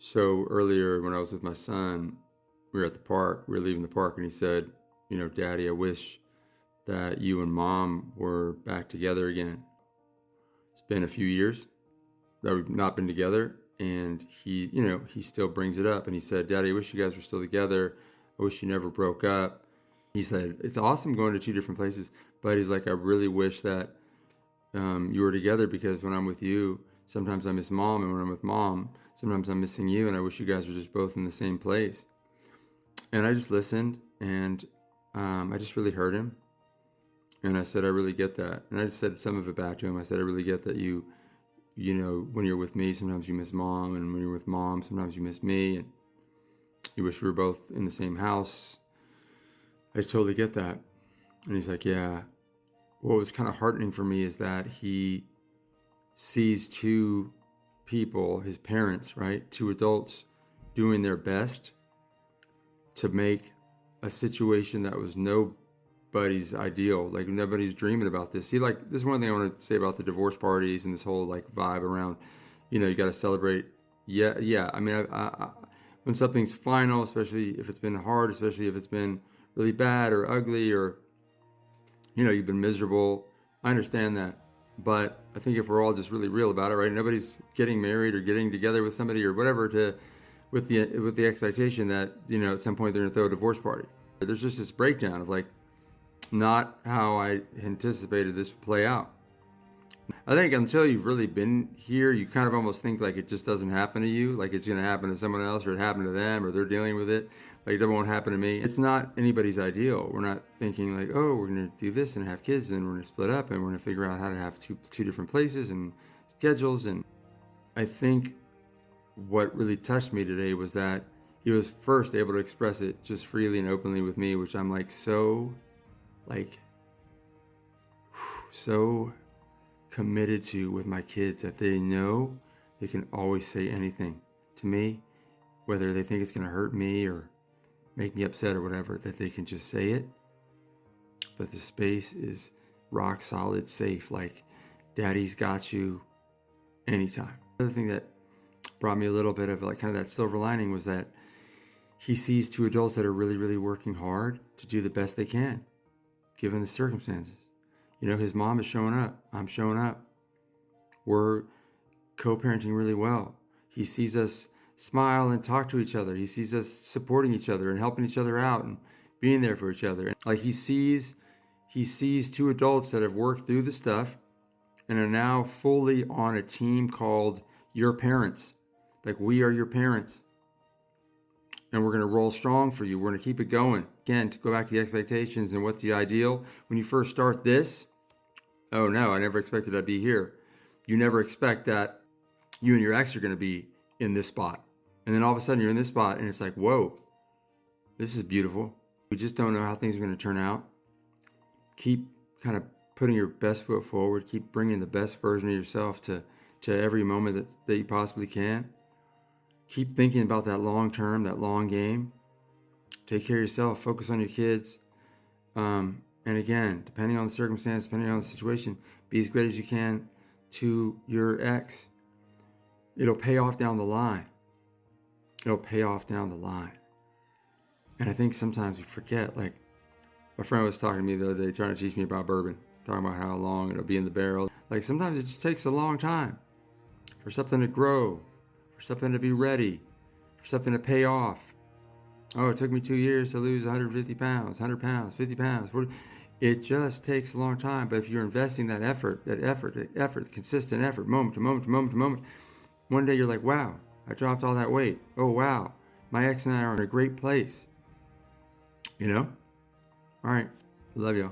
So earlier when I was with my son, we were at the park, we were leaving the park, and he said, Daddy, I wish that you and mom were back together again. It's been a few years that we've not been together. And he still brings it up. And he said, Daddy, I wish you guys were still together. I wish you never broke up. He said, it's awesome going to two different places. But he's like, I really wish that you were together, because when I'm with you, sometimes I miss mom. And when I'm with mom, sometimes I'm missing you. And I wish you guys were just both in the same place. And I just listened, and I just really heard him. And I said, I really get that. And I just said some of it back to him. I said, I really get that when you're with me, sometimes you miss mom. And when you're with mom, sometimes you miss me. And you wish we were both in the same house. I totally get that. And he's like, yeah. What was kind of heartening for me is that he sees two people, his parents, right? Two adults doing their best to make a situation that was nobody's ideal. Like, nobody's dreaming about this. See, like, this is one thing I want to say about the divorce parties and this whole like vibe around, you got to celebrate. Yeah. I mean, I when something's final, especially if it's been hard, especially if it's been really bad or ugly, or you've been miserable, I understand that. But I think if we're all just really real about it, right? Nobody's getting married or getting together with somebody or whatever with the expectation that at some point they're gonna throw a divorce party. There's just this breakdown of like not how I anticipated this would play out. I think until you've really been here, you kind of almost think like it just doesn't happen to you, like it's gonna happen to someone else, or it happened to them, or they're dealing with it. Like, it won't happen to me. It's not anybody's ideal. We're not thinking like, oh, we're gonna do this and have kids, and then we're gonna split up, and we're gonna figure out how to have two different places and schedules. And I think what really touched me today was that he was first able to express it just freely and openly with me, which I'm like so committed to with my kids, that they know they can always say anything to me, whether they think it's going to hurt me or make me upset or whatever, that they can just say it, that the space is rock solid, safe, like daddy's got you anytime. Another thing that brought me a little bit of like kind of that silver lining was that he sees two adults that are really, really working hard to do the best they can, given the circumstances. His mom is showing up. I'm showing up. We're co-parenting really well. He sees us smile and talk to each other. He sees us supporting each other and helping each other out and being there for each other. Like, he sees two adults that have worked through the stuff and are now fully on a team called Your Parents. Like, we are your parents. And we're going to roll strong for you. We're going to keep it going. Again, to go back to the expectations and what's the ideal. When you first start this, oh no, I never expected I'd be here. You never expect that you and your ex are going to be in this spot. And then all of a sudden you're in this spot and it's like, whoa, this is beautiful. We just don't know how things are going to turn out. Keep kind of putting your best foot forward. Keep bringing the best version of yourself to every moment that you possibly can. Keep thinking about that long term, that long game. Take care of yourself. Focus on your kids. And again, depending on the circumstance, depending on the situation, be as great as you can to your ex. It'll pay off down the line. It'll pay off down the line. And I think sometimes we forget. Like, my friend was talking to me the other day, trying to teach me about bourbon, talking about how long it'll be in the barrel. Like, sometimes it just takes a long time for something to grow, for something to be ready, for something to pay off. Oh, it took me 2 years to lose 150 pounds, 100 pounds, 50 pounds, 40. It just takes a long time. But if you're investing that effort, consistent effort, moment to moment to moment to moment, one day you're like, wow, I dropped all that weight. Oh, wow, my ex and I are in a great place. All right, love y'all.